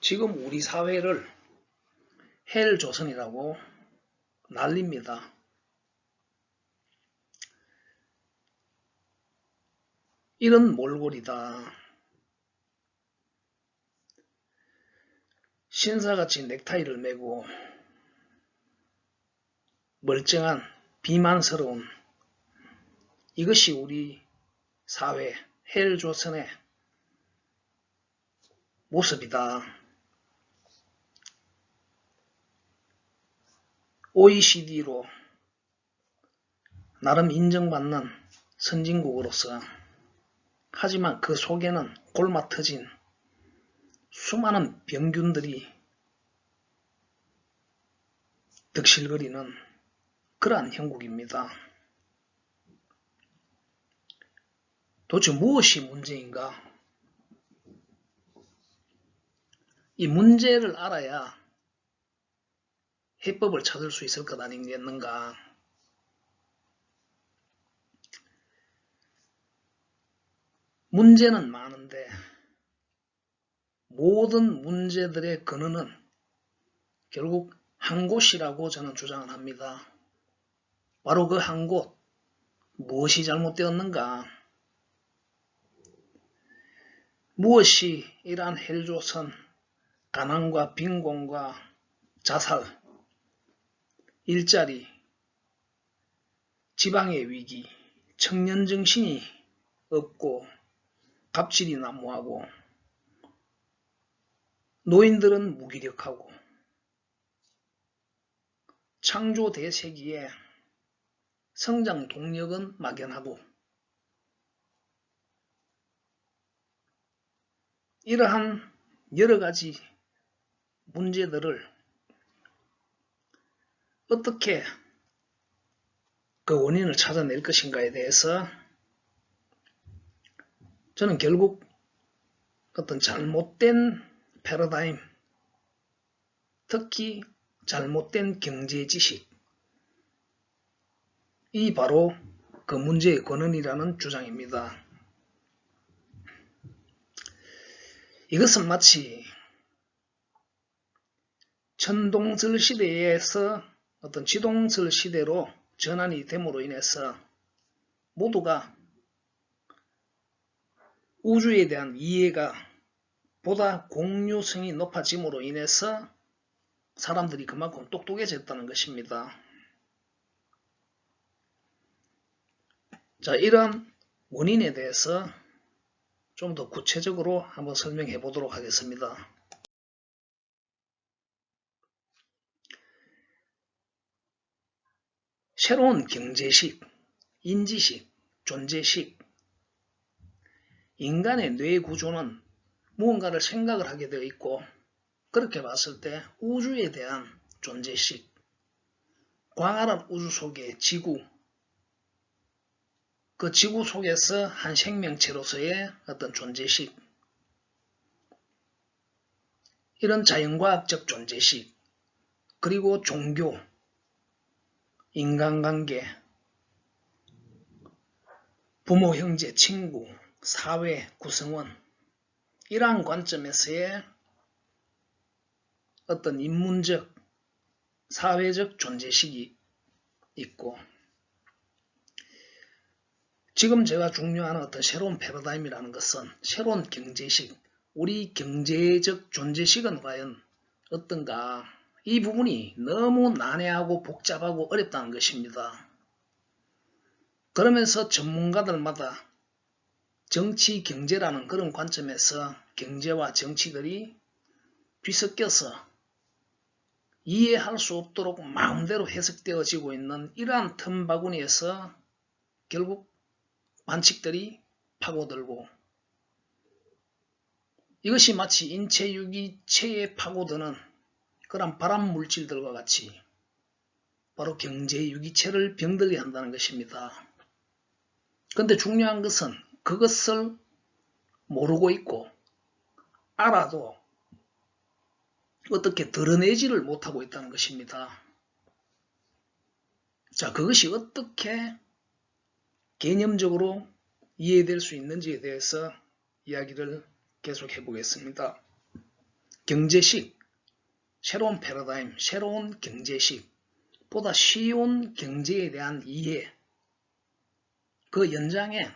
지금 우리 사회를 헬조선이라고 난립니다. 이런 몰골이다. 신사같이 넥타이를 메고 멀쩡한 비만스러운 이것이 우리 사회 헬조선의 모습이다. OECD로 나름 인정받는 선진국으로서 하지만 그 속에는 골마 터진 수많은 병균들이 득실거리는 그러한 형국입니다. 도대체 무엇이 문제인가? 이 문제를 알아야 해법을 찾을 수 있을 것 아니겠는가? 문제는 많은데 모든 문제들의 근원은 결국 한 곳이라고 저는 주장을 합니다. 바로 그 한 곳, 무엇이 잘못되었는가? 무엇이 이러한 헬조선, 가난과 빈곤과 자살, 일자리, 지방의 위기, 청년정신이 없고 갑질이 난무하고 노인들은 무기력하고 창조 대세기에 성장 동력은 막연하고 이러한 여러가지 문제들을 어떻게 그 원인을 찾아낼 것인가에 대해서 저는 결국 어떤 잘못된 패러다임, 특히 잘못된 경제지식, 이 바로 그 문제의 근원이라는 주장입니다. 이것은 마치 천동설 시대에서 어떤 지동설 시대로 전환이 됨으로 인해서 모두가 우주에 대한 이해가 보다 공유성이 높아짐으로 인해서 사람들이 그만큼 똑똑해졌다는 것입니다. 자, 이런 원인에 대해서 좀 더 구체적으로 한번 설명해 보도록 하겠습니다. 새로운 경제식, 인지식, 존재식, 인간의 뇌 구조는 무언가를 생각을 하게 되어 있고 그렇게 봤을 때 우주에 대한 존재식, 광활한 우주 속의 지구, 그 지구 속에서 한 생명체로서의 어떤 존재식, 이런 자연과학적 존재식, 그리고 종교, 인간관계, 부모, 형제, 친구, 사회, 구성원, 이러한 관점에서의 어떤 인문적, 사회적 존재식이 있고 지금 제가 중요한 어떤 새로운 패러다임이라는 것은 새로운 경제식, 우리 경제적 존재식은 과연 어떤가? 이 부분이 너무 난해하고 복잡하고 어렵다는 것입니다. 그러면서 전문가들마다 정치, 경제라는 그런 관점에서 경제와 정치들이 뒤섞여서 이해할 수 없도록 마음대로 해석되어지고 있는 이러한 틈바구니에서 결국 관측들이 파고들고 이것이 마치 인체유기체에 파고드는 그런 발암물질들과 같이 바로 경제유기체를 병들게 한다는 것입니다. 그런데 중요한 것은 그것을 모르고 있고 알아도 어떻게 드러내지를 못하고 있다는 것입니다. 자, 그것이 어떻게 개념적으로 이해될 수 있는지에 대해서 이야기를 계속 해보겠습니다. 경제식, 새로운 패러다임, 새로운 경제식, 보다 쉬운 경제에 대한 이해, 그 연장에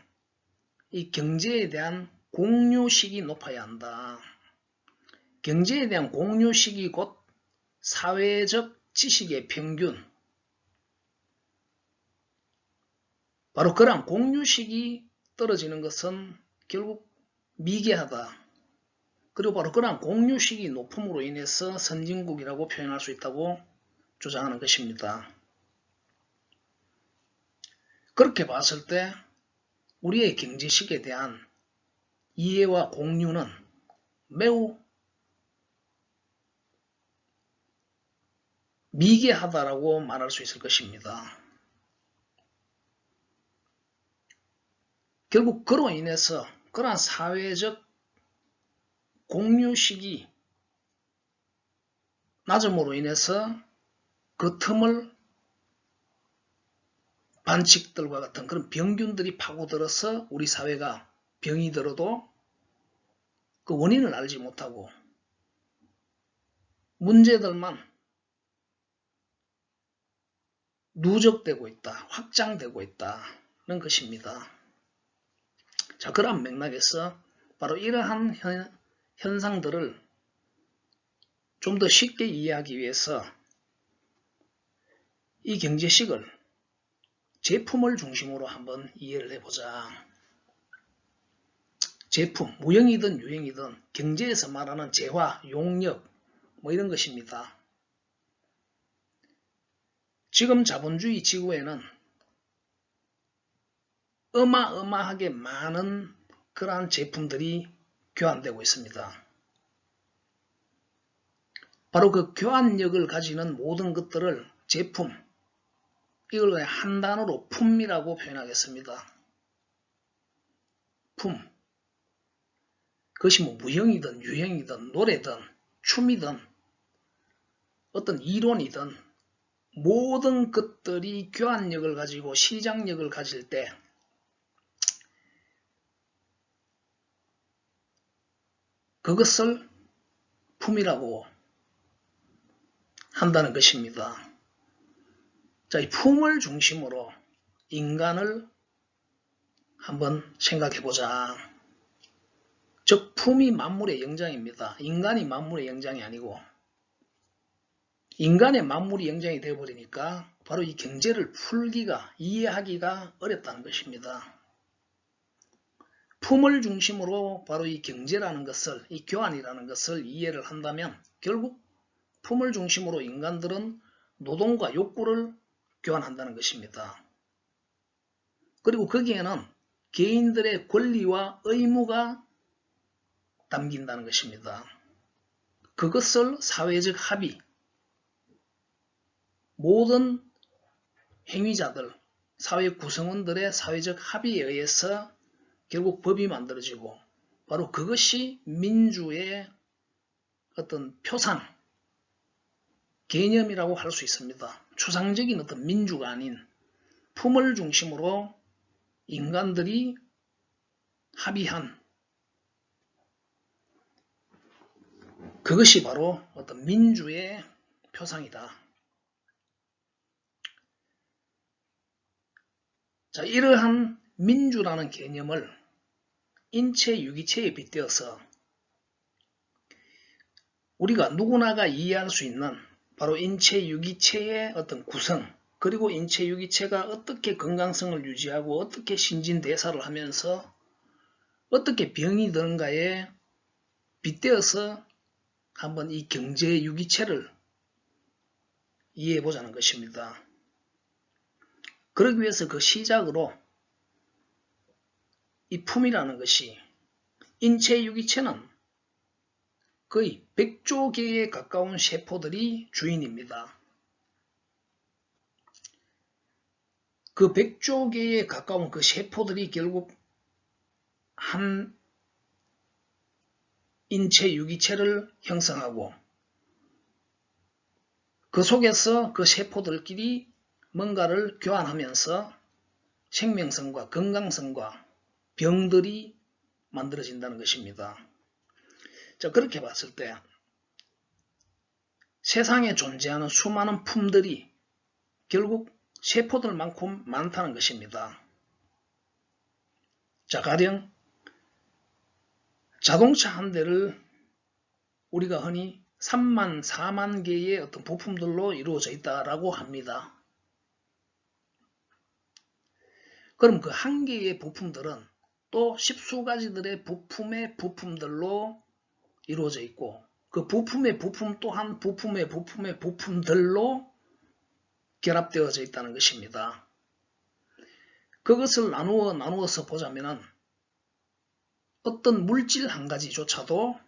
이 경제에 대한 공유식이 높아야 한다. 경제에 대한 공유식이 곧 사회적 지식의 평균, 바로 그러한 공유식이 떨어지는 것은 결국 미개하다. 그리고 바로 그러한 공유식이 높음으로 인해서 선진국이라고 표현할 수 있다고 주장하는 것입니다. 그렇게 봤을 때 우리의 경제식에 대한 이해와 공유는 매우 미개하다라고 말할 수 있을 것입니다. 결국 그로 인해서 그러한 사회적 공유식이 낮음으로 인해서 그 틈을 반칙들과 같은 그런 병균들이 파고들어서 우리 사회가 병이 들어도 그 원인을 알지 못하고 문제들만 누적되고 있다, 확장되고 있다는 것입니다. 자, 그런 맥락에서 바로 이러한 현상들을 좀 더 쉽게 이해하기 위해서 이 경제식을 제품을 중심으로 한번 이해를 해보자. 제품, 무형이든 유형이든 경제에서 말하는 재화, 용역 뭐 이런 것입니다. 지금 자본주의 지구에는 어마어마하게 많은 그러한 제품들이 교환되고 있습니다. 바로 그 교환력을 가지는 모든 것들을 제품, 이걸 그냥 한 단어로 품이라고 표현하겠습니다. 품. 그것이 뭐 무형이든 유형이든 노래든 춤이든 어떤 이론이든 모든 것들이 교환력을 가지고 시장력을 가질 때 그것을 품이라고 한다는 것입니다. 자, 이 품을 중심으로 인간을 한번 생각해보자. 즉 품이 만물의 영장입니다. 인간이 만물의 영장이 아니고 인간의 만물이 영장이 되어버리니까 바로 이 경제를 풀기가, 이해하기가 어렵다는 것입니다. 품을 중심으로 바로 이 경제라는 것을, 이 교환이라는 것을 이해를 한다면 결국 품을 중심으로 인간들은 노동과 욕구를 교환한다는 것입니다. 그리고 거기에는 개인들의 권리와 의무가 담긴다는 것입니다. 그것을 사회적 합의, 모든 행위자들, 사회 구성원들의 사회적 합의에 의해서 결국 법이 만들어지고 바로 그것이 민주의 어떤 표상, 개념이라고 할 수 있습니다. 추상적인 어떤 민주가 아닌 품을 중심으로 인간들이 합의한 그것이 바로 어떤 민주의 표상이다. 자, 이러한 민주라는 개념을 인체 유기체에 빗대어서 우리가 누구나가 이해할 수 있는 바로 인체 유기체의 어떤 구성, 그리고 인체 유기체가 어떻게 건강성을 유지하고 어떻게 신진대사를 하면서 어떻게 병이 드는가에 빗대어서 한번 이 경제 유기체를 이해해 보자는 것입니다. 그러기 위해서 그 시작으로 이 품이라는 것이 인체 유기체는 거의 100조 개에 가까운 세포들이 주인입니다. 그 100조 개에 가까운 그 세포들이 결국 한 인체 유기체를 형성하고 그 속에서 그 세포들끼리 뭔가를 교환하면서 생명성과 건강성과 병들이 만들어진다는 것입니다. 자, 그렇게 봤을 때 세상에 존재하는 수많은 품들이 결국 세포들만큼 많다는 것입니다. 자, 가령 자동차 한 대를 우리가 흔히 3만, 4만 개의 어떤 부품들로 이루어져 있다라고 합니다. 그럼 그 한 개의 부품들은 또 십수 가지들의 부품의 부품들로 이루어져 있고, 그 부품의 부품 또한 부품의 부품들로 결합되어져 있다는 것입니다. 그것을 나누어서 보자면은 어떤 물질 한 가지조차도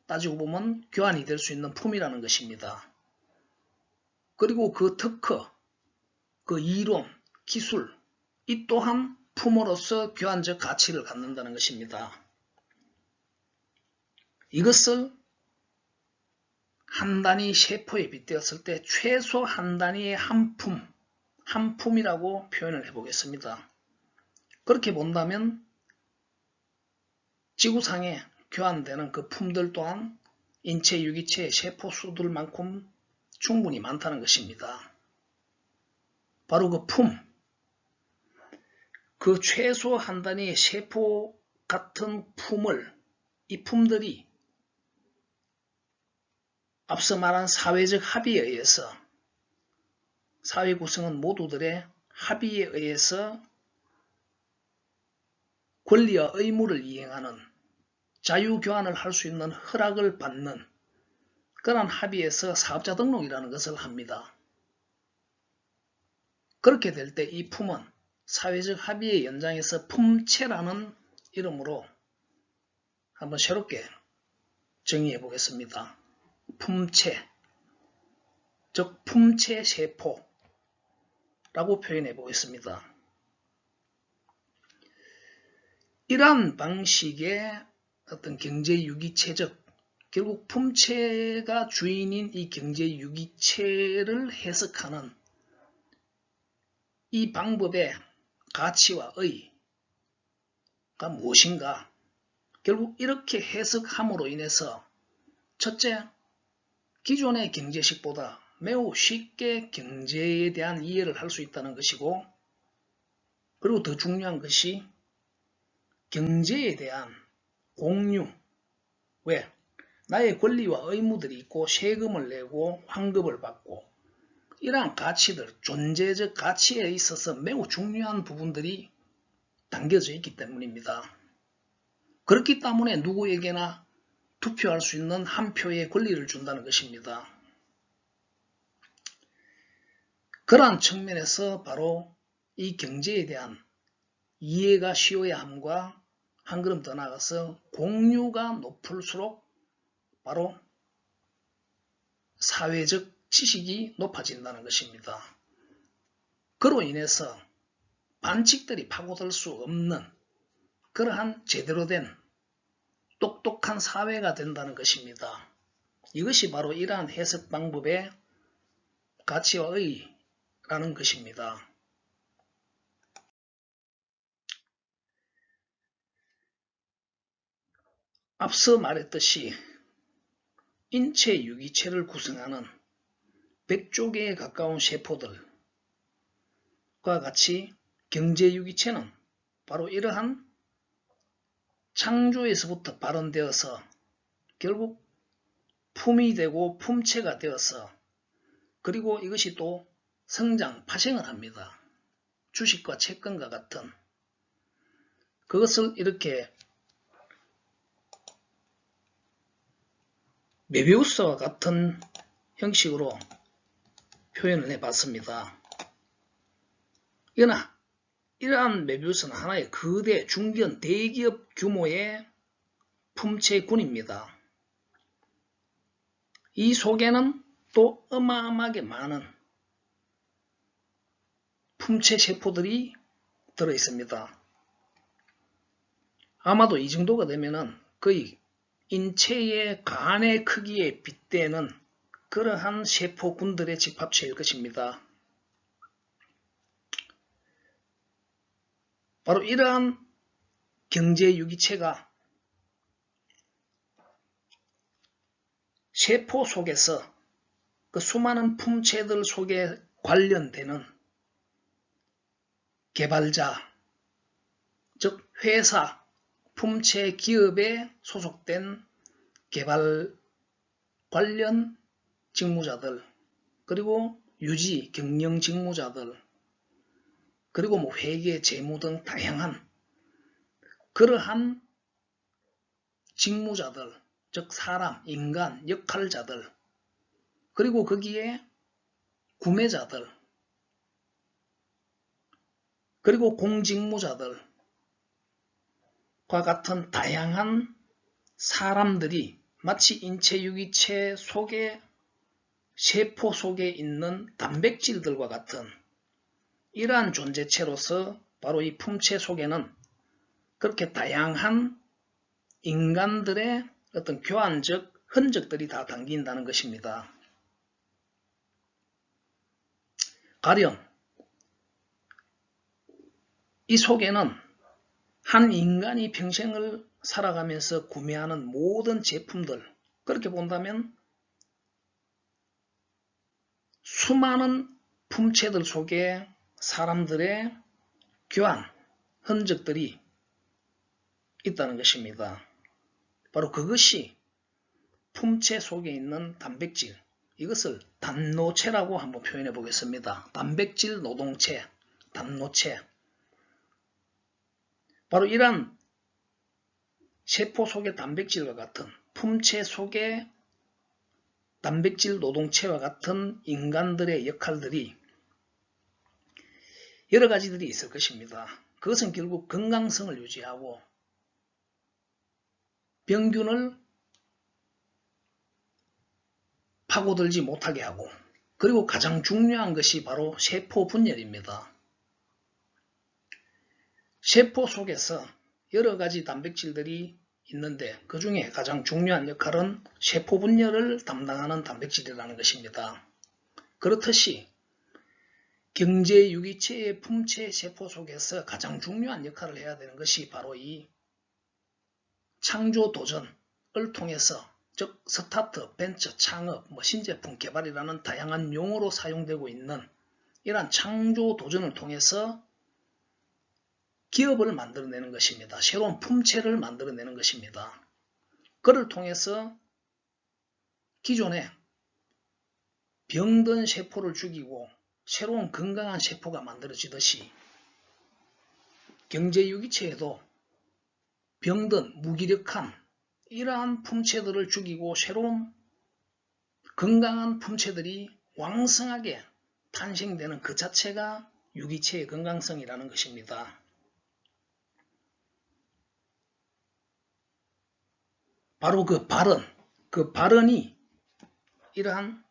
따지고 보면 교환이 될 수 있는 품이라는 것입니다. 그리고 그 특허, 그 이론, 기술, 이 또한 품으로서 교환적 가치를 갖는다는 것입니다. 이것을 한 단위 세포에 빗대었을 때 최소 한 단위의 한 품이라고 표현을 해보겠습니다. 그렇게 본다면 지구상에 교환되는 그 품들 또한 인체, 유기체, 세포 수들만큼 충분히 많다는 것입니다. 바로 그 품, 그 최소 한 단위의 세포 같은 품을, 이 품들이 앞서 말한 사회적 합의에 의해서, 사회 구성원 모두들의 합의에 의해서 권리와 의무를 이행하는, 자유교환을 할 수 있는 허락을 받는 그러한 합의에서 사업자 등록이라는 것을 합니다. 그렇게 될 때 이 품은 사회적 합의의 연장에서 품체라는 이름으로 한번 새롭게 정의해 보겠습니다. 품체, 즉 품체 세포라고 표현해 보겠습니다. 이러한 방식의 어떤 경제유기체적, 결국 품체가 주인인 이 경제유기체를 해석하는 이 방법의 가치와 의의가 무엇인가? 결국 이렇게 해석함으로 인해서 첫째, 기존의 경제식보다 매우 쉽게 경제에 대한 이해를 할 수 있다는 것이고, 그리고 더 중요한 것이 경제에 대한 공유, 왜? 나의 권리와 의무들이 있고 세금을 내고 환급을 받고 이러한 가치들, 존재적 가치에 있어서 매우 중요한 부분들이 담겨져 있기 때문입니다. 그렇기 때문에 누구에게나 투표할 수 있는 한 표의 권리를 준다는 것입니다. 그러한 측면에서 바로 이 경제에 대한 이해가 쉬워야 함과 한 걸음 더 나아가서 공유가 높을수록 바로 사회적 지식이 높아진다는 것입니다. 그로 인해서 반칙들이 파고들 수 없는 그러한 제대로 된 똑똑한 사회가 된다는 것입니다. 이것이 바로 이러한 해석 방법의 가치와 의의라는 것입니다. 앞서 말했듯이 인체 유기체를 구성하는 100조 개에 가까운 세포들과 같이 경제유기체는 바로 이러한 창조에서부터 발현되어서 결국 품이 되고 품체가 되어서, 그리고 이것이 또 성장, 파생을 합니다. 주식과 채권과 같은, 그것을 이렇게 메비우스와 같은 형식으로 표현을 해봤습니다. 그러나 이러한 메비우스는 하나의 거대 중견 대기업 규모의 품체군입니다. 이 속에는 또 어마어마하게 많은 품체 세포들이 들어있습니다. 아마도 이 정도가 되면은 거의 인체의 간의 크기에 빗대는 그러한 세포군들의 집합체일 것입니다. 바로 이러한 경제유기체가 세포 속에서 그 수많은 품체들 속에 관련되는 개발자, 즉 회사, 품체 기업에 소속된 개발 관련 직무자들, 그리고 유지, 경영 직무자들, 그리고 뭐 회계, 재무 등 다양한 그러한 직무자들, 즉 사람, 인간, 역할자들, 그리고 거기에 구매자들, 그리고 공직무자들과 같은 다양한 사람들이 마치 인체 유기체 속에 세포 속에 있는 단백질들과 같은 이러한 존재체로서 바로 이 품체 속에는 그렇게 다양한 인간들의 어떤 교환적 흔적들이 다 담긴다는 것입니다. 가령 이 속에는 한 인간이 평생을 살아가면서 구매하는 모든 제품들, 그렇게 본다면 수많은 품체들 속에 사람들의 교환 흔적들이 있다는 것입니다. 바로 그것이 품체 속에 있는 단백질, 이것을 단노체라고 한번 표현해 보겠습니다. 단백질 노동체, 단노체. 바로 이러한 세포 속의 단백질과 같은 품체 속의 단백질 노동체와 같은 인간들의 역할들이 여러 가지들이 있을 것입니다. 그것은 결국 건강성을 유지하고 병균을 파고들지 못하게 하고, 그리고 가장 중요한 것이 바로 세포 분열입니다. 세포 속에서 여러 가지 단백질들이 있는데 그 중에 가장 중요한 역할은 세포 분열을 담당하는 단백질이라는 것입니다. 그렇듯이 경제 유기체의 품체 세포 속에서 가장 중요한 역할을 해야 되는 것이 바로 이 창조 도전을 통해서, 즉 스타트, 벤처, 창업, 신제품 개발이라는 다양한 용어로 사용되고 있는 이러한 창조 도전을 통해서 기업을 만들어내는 것입니다. 새로운 품체를 만들어내는 것입니다. 그를 통해서 기존에 병든 세포를 죽이고 새로운 건강한 세포가 만들어지듯이 경제유기체에도 병든 무기력한 이러한 품체들을 죽이고 새로운 건강한 품체들이 왕성하게 탄생되는 그 자체가 유기체의 건강성이라는 것입니다. 바로 그 발언이 이러한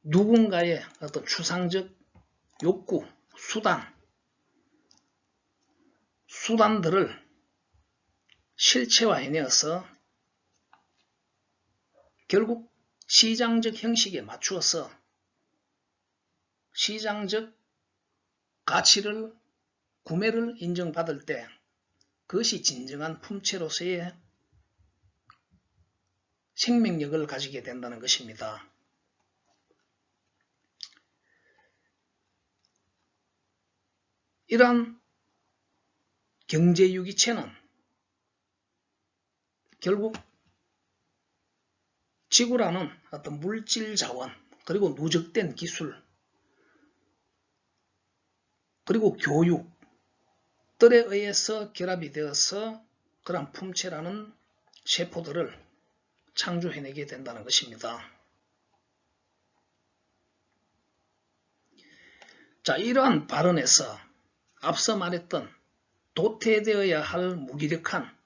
누군가의 어떤 추상적 욕구, 수단들을 실체화해내어서 결국 시장적 형식에 맞추어서 시장적 가치를, 구매를 인정받을 때 그것이 진정한 품체로서의 생명력을 가지게 된다는 것입니다. 이러한 경제유기체는 결국 지구라는 어떤 물질 자원, 그리고 누적된 기술, 그리고 교육들에 의해서 결합이 되어서 그러한 품체라는 세포들을 창조해내게 된다는 것입니다. 자, 이러한 발언에서 앞서 말했던 도태되어야 할 무기력한,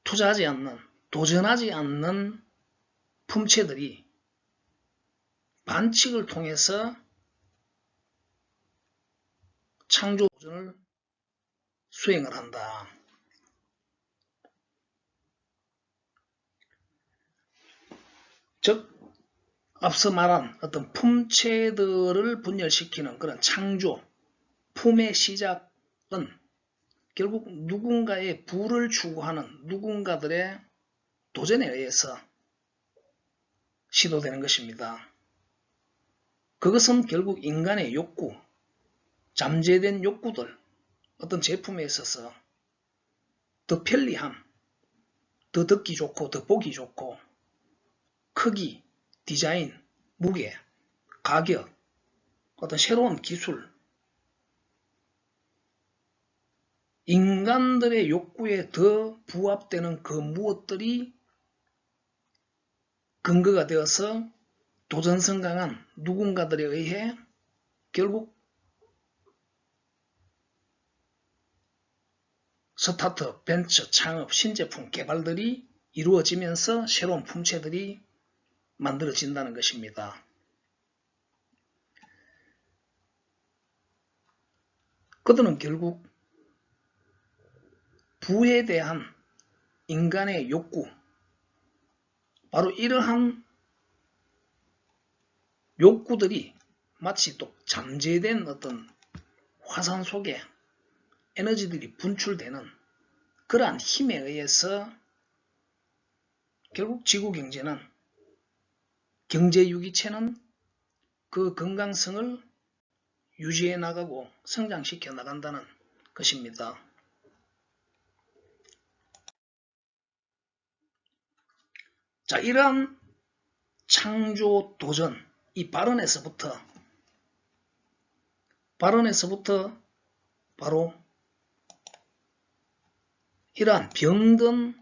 투자하지 않는, 도전하지 않는 품체들이 반칙을 통해서 창조 도전을 수행을 한다. 즉 앞서 말한 어떤 품체들을 분열시키는 그런 창조, 품의 시작은 결국 누군가의 부를 추구하는 누군가들의 도전에 의해서 시도되는 것입니다. 그것은 결국 인간의 욕구, 잠재된 욕구들, 어떤 제품에 있어서 더 편리함, 더 듣기 좋고 더 보기 좋고 크기, 디자인, 무게, 가격, 어떤 새로운 기술, 인간들의 욕구에 더 부합되는 그 무엇들이 근거가 되어서 도전성 강한 누군가들에 의해 결국 스타트업, 벤처, 창업, 신제품 개발들이 이루어지면서 새로운 품체들이 만들어진다는 것입니다. 그들은 결국 부에 대한 인간의 욕구, 바로 이러한 욕구들이 마치 또 잠재된 어떤 화산 속에 에너지들이 분출되는 그러한 힘에 의해서 결국 지구 경제는, 경제 유기체는 그 건강성을 유지해 나가고 성장시켜 나간다는 것입니다. 자, 이러한 창조 도전, 이 발언에서부터 바로 이러한 병든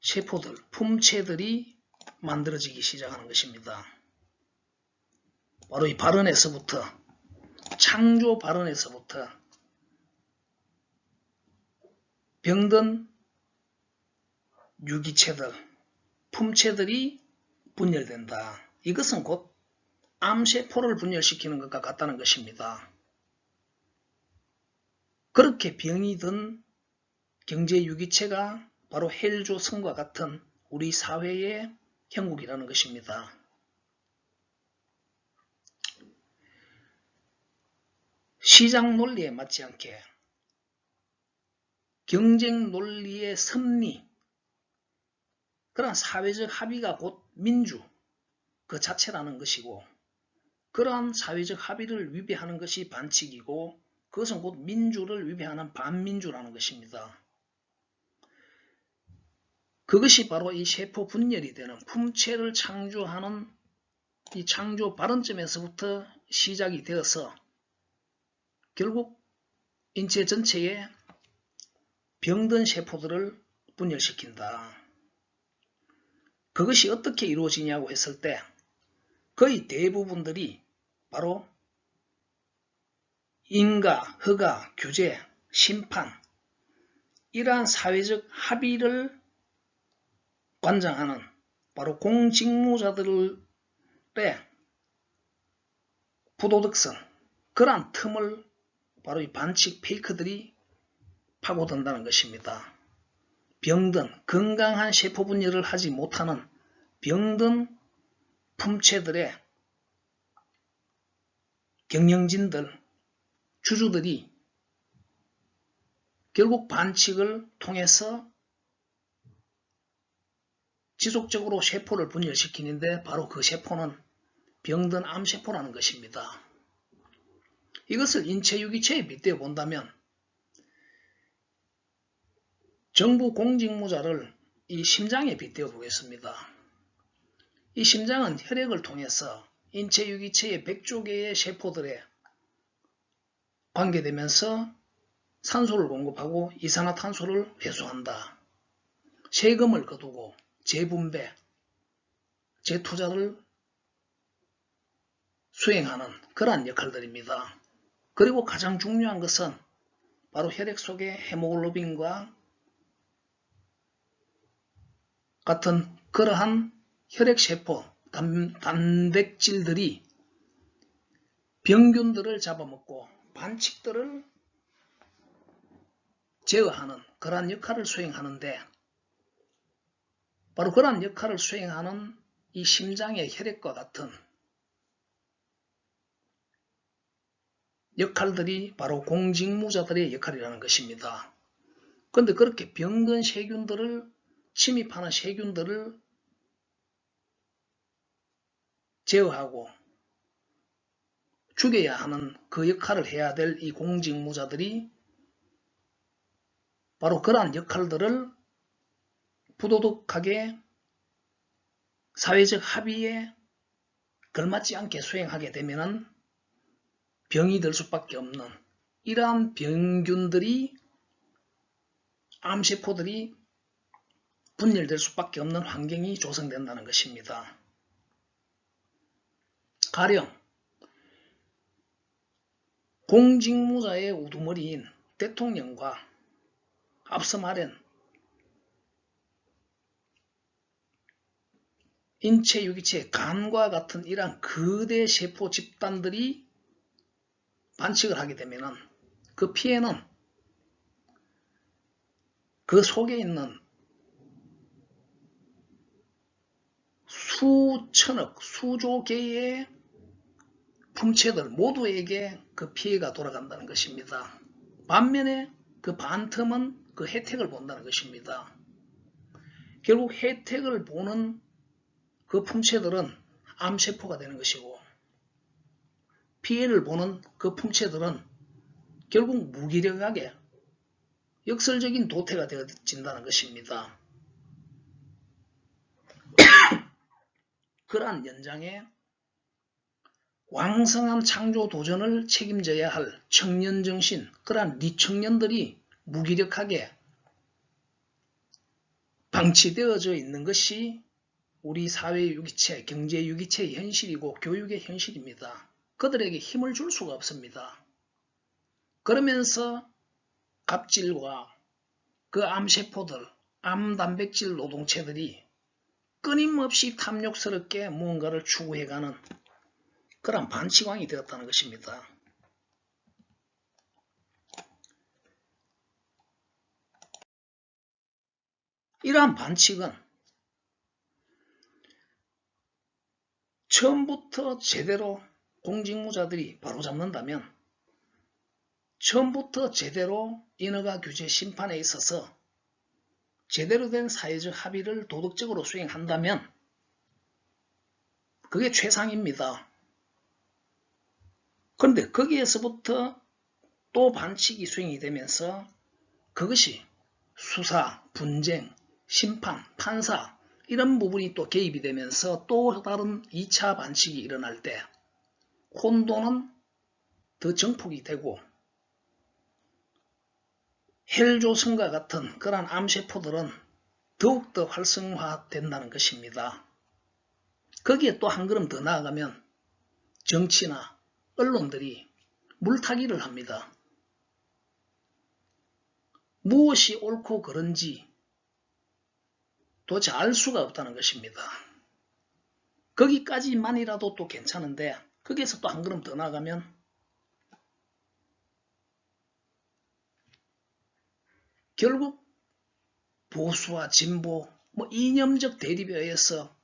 세포들, 품체들이 만들어지기 시작하는 것입니다. 바로 이 발언에서부터, 창조 발언에서부터 병든 유기체들, 품체들이 분열된다. 이것은 곧 암세포를 분열시키는 것과 같다는 것입니다. 그렇게 병이 든 경제 유기체가 바로 헬조선과 같은 우리 사회의 형국이라는 것입니다. 시장 논리에 맞지 않게 경쟁 논리의 섭리, 그러한 사회적 합의가 곧 민주 그 자체라는 것이고, 그러한 사회적 합의를 위배하는 것이 반칙이고, 그것은 곧 민주를 위배하는 반민주라는 것입니다. 그것이 바로 이 세포 분열이 되는 품체를 창조하는 이 창조 발언점에서부터 시작이 되어서 결국 인체 전체에 병든 세포들을 분열시킨다. 그것이 어떻게 이루어지냐고 했을 때 거의 대부분들이 바로 인가, 허가, 규제, 심판, 이러한 사회적 합의를 관장하는 바로 공직무자들의 부도덕성, 그러한 틈을 바로 이 반칙 페이커들이 파고든다는 것입니다. 병든 건강한 세포 분열을 하지 못하는 병든 품체들의 경영진들, 주주들이 결국 반칙을 통해서 지속적으로 세포를 분열시키는데 바로 그 세포는 병든 암세포라는 것입니다. 이것을 인체 유기체에 빗대어 본다면 정부 공직무자를 이 심장에 빗대어 보겠습니다. 이 심장은 혈액을 통해서 인체 유기체의 100조 개의 세포들에 관계되면서 산소를 공급하고 이산화탄소를 회수한다. 세금을 거두고 재분배, 재투자를 수행하는 그러한 역할들입니다. 그리고 가장 중요한 것은 바로 혈액 속의 헤모글로빈과 같은 그러한 혈액세포, 단백질들이 병균들을 잡아먹고 반칙들을 제어하는 그러한 역할을 수행하는데, 바로 그러한 역할을 수행하는 이 심장의 혈액과 같은 역할들이 바로 공직무자들의 역할이라는 것입니다. 그런데 그렇게 병든 세균들을 침입하는 세균들을 제어하고 죽여야 하는 그 역할을 해야 될 이 공직무자들이 바로 그러한 역할들을 부도덕하게 사회적 합의에 걸맞지 않게 수행하게 되면 병이 들 수밖에 없는 이러한 병균들이 암세포들이 분열될 수밖에 없는 환경이 조성된다는 것입니다. 가령 공직무자의 우두머리인 대통령과 앞서 말한 인체 유기체 간과 같은 이러한 거대 세포 집단들이 반칙을 하게 되면 그 피해는 그 속에 있는 수천억, 수조 개의 품체들 모두에게 그 피해가 돌아간다는 것입니다. 반면에 그 반틈은 그 혜택을 본다는 것입니다. 결국 혜택을 보는 그 품체들은 암세포가 되는 것이고 피해를 보는 그 품체들은 결국 무기력하게 역설적인 도태가 되어진다는 것입니다. 그러한 연장에 왕성한 창조 도전을 책임져야 할 청년정신, 그러한 리청년들이 무기력하게 방치되어져 있는 것이 우리 사회 유기체, 경제 유기체의 현실이고 교육의 현실입니다. 그들에게 힘을 줄 수가 없습니다. 그러면서 갑질과 그 암세포들, 암단백질 노동체들이 끊임없이 탐욕스럽게 무언가를 추구해가는 그런 반치광이 되었다는 것입니다. 이러한 반칙은 처음부터 제대로 공직무자들이 바로잡는다면 처음부터 제대로 인허가 규제 심판에 있어서 제대로 된 사회적 합의를 도덕적으로 수행한다면 그게 최상입니다. 그런데 거기에서부터 또 반칙이 수행이 되면서 그것이 수사, 분쟁, 심판, 판사 이런 부분이 또 개입이 되면서 또 다른 2차 반칙이 일어날 때 혼돈은 더 정폭이 되고 헬조선과 같은 그러한 암세포들은 더욱더 활성화된다는 것입니다. 거기에 또 한 걸음 더 나아가면 정치나 언론들이 물타기를 합니다. 무엇이 옳고 그른지 도대체 알 수가 없다는 것입니다. 거기까지만이라도 또 괜찮은데 거기에서 또 한 걸음 더 나아가면 결국 보수와 진보, 이념적 대립에 의해서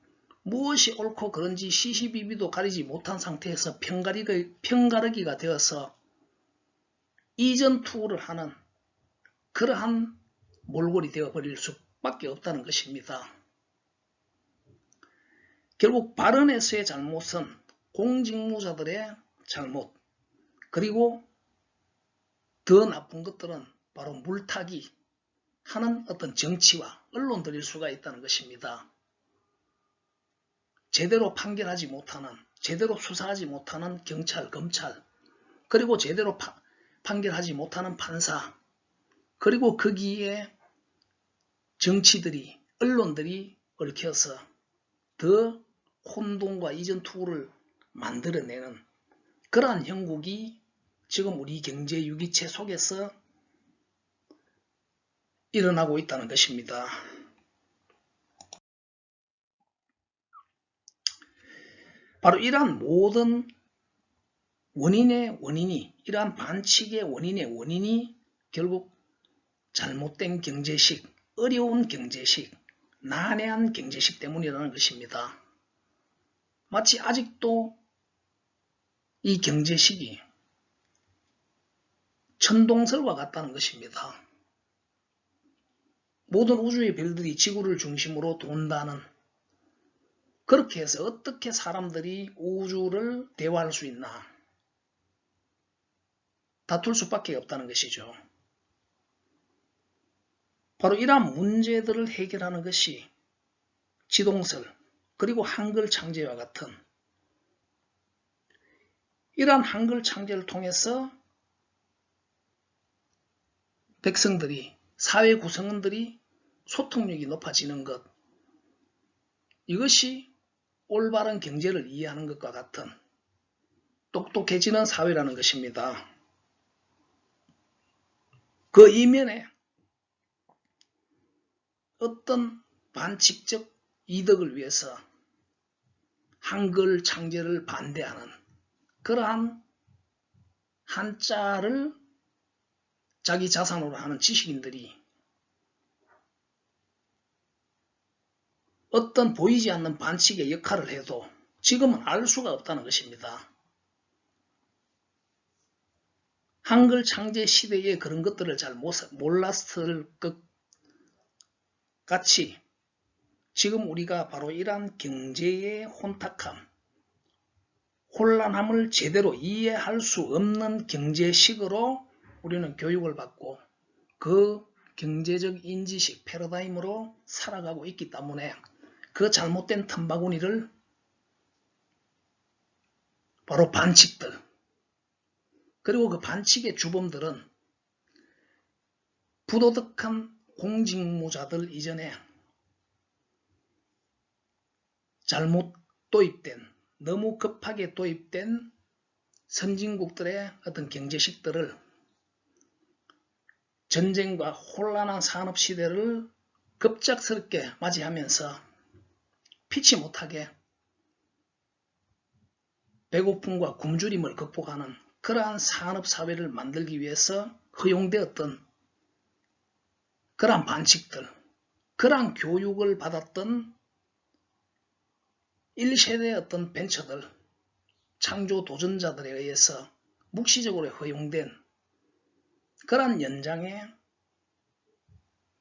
무엇이 옳고 그른지 시시비비도 가리지 못한 상태에서 편가르기가 되어서 이전 투구를 하는 그러한 몰골이 되어버릴 수밖에 없다는 것입니다. 결국 발언에서의 잘못은 공직무자들의 잘못, 그리고 더 나쁜 것들은 바로 물타기 하는 어떤 정치와 언론들일 수가 있다는 것입니다. 제대로 판결하지 못하는, 제대로 수사하지 못하는 경찰, 검찰, 그리고 제대로 판결하지 못하는 판사, 그리고 거기에 정치들이, 언론들이 얽혀서 더 혼돈과 이전 투구를 만들어내는 그러한 형국이 지금 우리 경제 유기체 속에서 일어나고 있다는 것입니다. 바로 이러한 모든 원인의 원인이, 이러한 반칙의 원인의 원인이 결국 잘못된 경제식, 어려운 경제식, 난해한 경제식 때문이라는 것입니다. 마치 아직도 이 경제식이 천동설과 같다는 것입니다. 모든 우주의 별들이 지구를 중심으로 돈다는 그렇게 해서 어떻게 사람들이 우주를 대화할 수 있나? 다툴 수밖에 없다는 것이죠. 바로 이러한 문제들을 해결하는 것이 지동설 그리고 한글 창제와 같은 이러한 한글 창제를 통해서 백성들이 사회 구성원들이 소통력이 높아지는 것, 이것이 올바른 경제를 이해하는 것과 같은 똑똑해지는 사회라는 것입니다. 그 이면에 어떤 반칙적 이득을 위해서 한글 창제를 반대하는 그러한 한자를 자기 자산으로 하는 지식인들이 어떤 보이지 않는 반칙의 역할을 해도 지금은 알 수가 없다는 것입니다. 한글 창제 시대에 그런 것들을 잘 몰랐을 것 같이 지금 우리가 바로 이러한 경제의 혼탁함, 혼란함을 제대로 이해할 수 없는 경제식으로 우리는 교육을 받고 그 경제적 인지식 패러다임으로 살아가고 있기 때문에 그 잘못된 틈바구니를 바로 반칙들, 그리고 그 반칙의 주범들은 부도덕한 공직무자들 이전에 잘못 도입된, 너무 급하게 도입된 선진국들의 어떤 경제식들을 전쟁과 혼란한 산업시대를 급작스럽게 맞이하면서 피치 못하게 배고픔과 굶주림을 극복하는 그러한 산업사회를 만들기 위해서 허용되었던 그러한 반칙들, 그러한 교육을 받았던 1세대의 어떤 벤처들, 창조 도전자들에 의해서 묵시적으로 허용된 그러한 연장의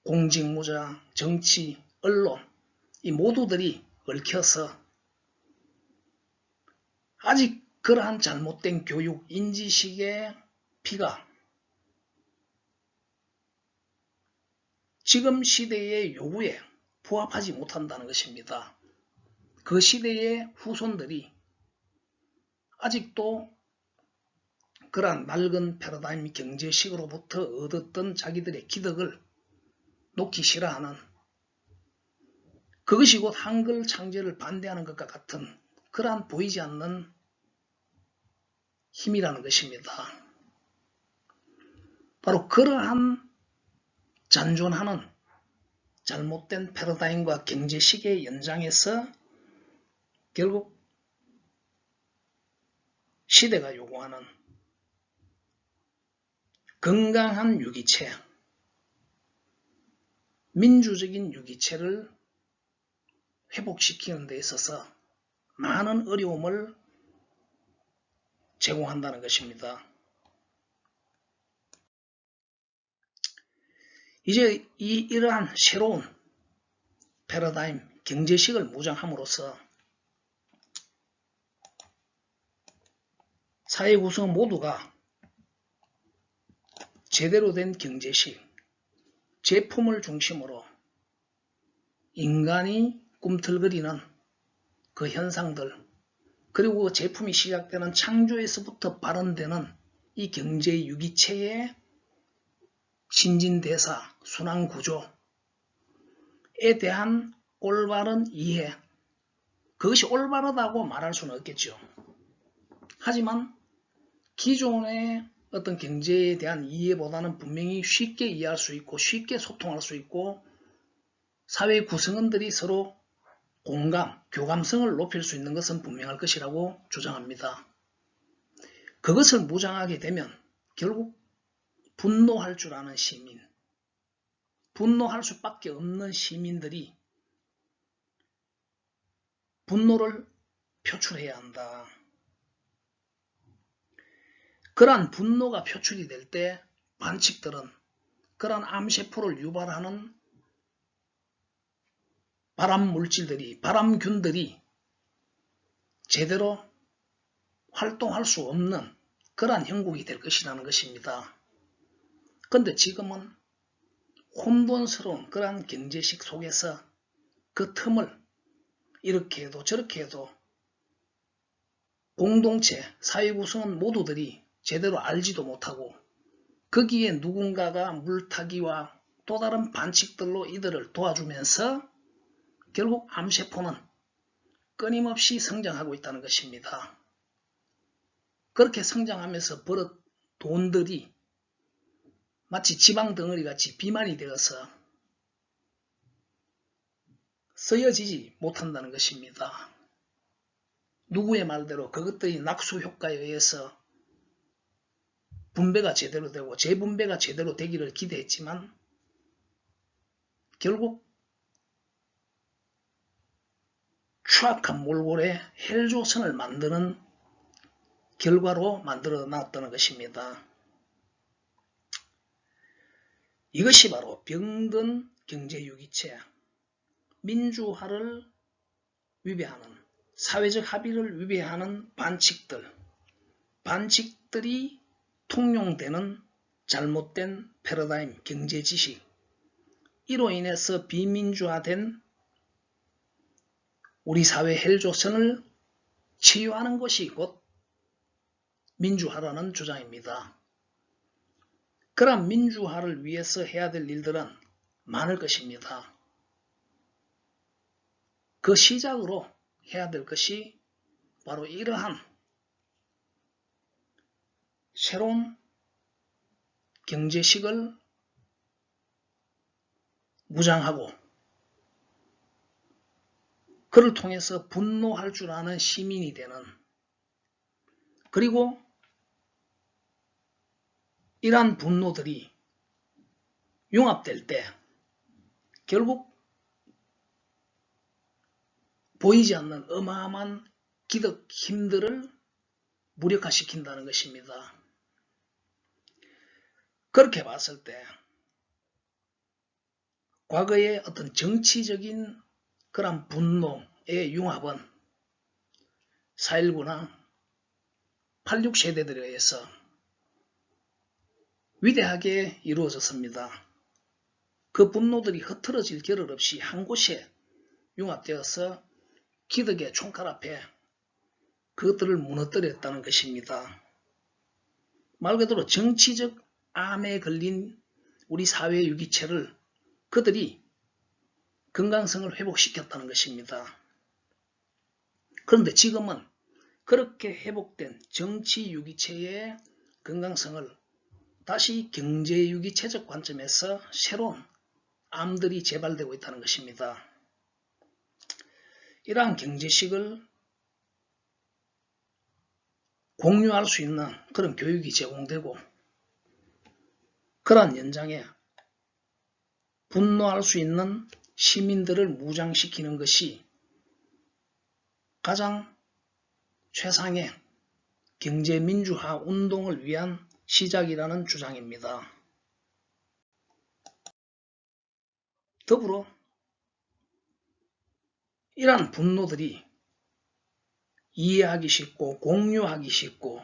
공직무자, 정치, 언론, 이 모두들이 얽혀서 아직 그러한 잘못된 교육, 인지식의 피가 지금 시대의 요구에 부합하지 못한다는 것입니다. 그 시대의 후손들이 아직도 그러한 낡은 패러다임 경제식으로부터 얻었던 자기들의 기득을 놓기 싫어하는, 그것이 곧 한글 창제를 반대하는 것과 같은 그러한 보이지 않는 힘이라는 것입니다. 바로 그러한 잔존하는 잘못된 패러다임과 경제식의 연장에서 결국 시대가 요구하는 건강한 유기체, 민주적인 유기체를 회복시키는 데 있어서 많은 어려움을 제공한다는 것입니다. 이제 이러한 새로운 패러다임, 경제식을 무장함으로써 사회 구성 모두가 제대로 된 경제식, 제품을 중심으로 인간이 꿈틀거리는 그 현상들, 그리고 그 제품이 시작되는 창조에서부터 발현되는 이 경제 유기체의 신진대사, 순환구조에 대한 올바른 이해, 그것이 올바르다고 말할 수는 없겠죠. 하지만 기존의 어떤 경제에 대한 이해보다는 분명히 쉽게 이해할 수 있고 쉽게 소통할 수 있고 사회 구성원들이 서로 공감, 교감성을 높일 수 있는 것은 분명할 것이라고 주장합니다. 그것을 무장하게 되면 결국 분노할 줄 아는 시민, 분노할 수밖에 없는 시민들이 분노를 표출해야 한다. 그러한 분노가 표출이 될 때 반칙들은 그러한 암세포를 유발하는 발암물질들이, 발암균들이 제대로 활동할 수 없는 그러한 형국이 될 것이라는 것입니다. 그런데 지금은 혼돈스러운 그러한 경제식 속에서 그 틈을 이렇게 해도 저렇게 해도 공동체, 사회 구성원 모두들이 제대로 알지도 못하고 거기에 누군가가 물타기와 또 다른 반칙들로 이들을 도와주면서 결국 암세포는 끊임없이 성장하고 있다는 것입니다. 그렇게 성장하면서 벌어 돈들이 마치 지방 덩어리같이 비만이 되어서 쓰여지지 못한다는 것입니다. 누구의 말대로 그것들이 낙수 효과에 의해서 분배가 제대로 되고 재분배가 제대로 되기를 기대했지만 결국 추악한 몰골에 헬조선을 만드는 결과로 만들어 놨다는 것입니다. 이것이 바로 병든 경제유기체, 민주화를 위배하는, 사회적 합의를 위배하는 반칙들이 통용되는 잘못된 패러다임 경제지식, 이로 인해서 비민주화된 우리 사회 헬조선을 치유하는 것이 곧 민주화라는 주장입니다. 그런 민주화를 위해서 해야 될 일들은 많을 것입니다. 그 시작으로 해야 될 것이 바로 이러한 새로운 경제식을 무장하고 그를 통해서 분노할 줄 아는 시민이 되는, 그리고 이러한 분노들이 융합될 때 결국 보이지 않는 어마어마한 기득 힘들을 무력화시킨다는 것입니다. 그렇게 봤을 때 과거의 어떤 정치적인 그런 분노의 융합은 4.19나 86 세대들에 의해서 위대하게 이루어졌습니다. 그 분노들이 흐트러질 겨를 없이 한 곳에 융합되어서 기득의 총칼 앞에 그것들을 무너뜨렸다는 것입니다. 말 그대로 정치적 암에 걸린 우리 사회 유기체를 그들이 건강성을 회복시켰다는 것입니다. 그런데 지금은 그렇게 회복된 정치 유기체의 건강성을 다시 경제 유기체적 관점에서 새로운 암들이 재발되고 있다는 것입니다. 이러한 경제식을 공유할 수 있는 그런 교육이 제공되고 그러한 연장에 분노할 수 있는 시민들을 무장시키는 것이 가장 최상의 경제민주화 운동을 위한 시작이라는 주장입니다. 더불어 이러한 분노들이 이해하기 쉽고 공유하기 쉽고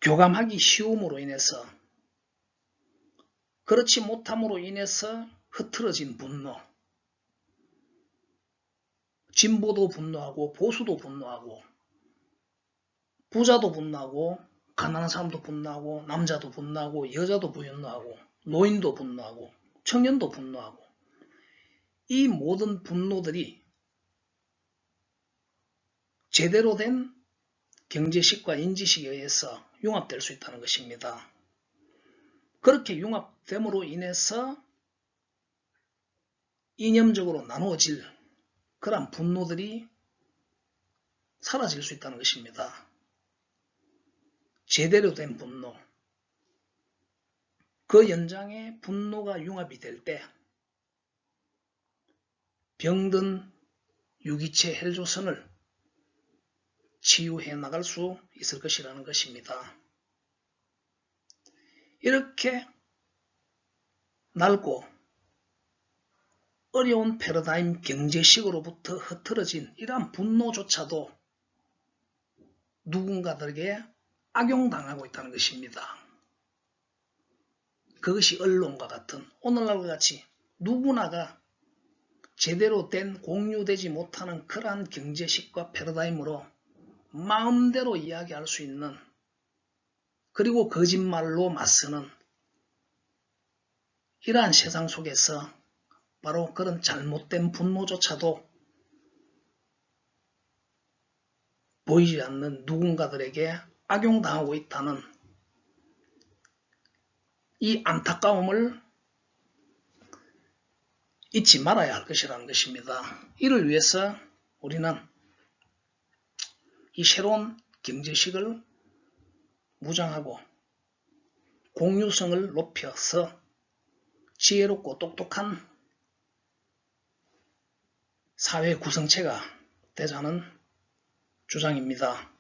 교감하기 쉬움으로 인해서, 그렇지 못함으로 인해서 흐트러진 분노, 진보도 분노하고 보수도 분노하고 부자도 분노하고 가난한 사람도 분노하고 남자도 분노하고 여자도 분노하고 노인도 분노하고 청년도 분노하고, 이 모든 분노들이 제대로 된 경제식과 인지식에 의해서 융합될 수 있다는 것입니다. 그렇게 융합됨으로 인해서 이념적으로 나누어질 그런 분노들이 사라질 수 있다는 것입니다. 제대로 된 분노, 그 연장에 분노가 융합이 될 때 병든 유기체 헬조선을 치유해 나갈 수 있을 것이라는 것입니다. 이렇게 넓고 어려운 패러다임 경제식으로부터 흐트러진 이러한 분노조차도 누군가들에게 악용당하고 있다는 것입니다. 그것이 언론과 같은 오늘날과 같이 누구나가 제대로 된 공유되지 못하는 그러한 경제식과 패러다임으로 마음대로 이야기할 수 있는, 그리고 거짓말로 맞서는 이러한 세상 속에서 바로 그런 잘못된 분노조차도 보이지 않는 누군가들에게 악용당하고 있다는 이 안타까움을 잊지 말아야 할 것이라는 것입니다. 이를 위해서 우리는 이 새로운 경제식을 무장하고 공유성을 높여서 지혜롭고 똑똑한 사회 구성체가 되자는 주장입니다.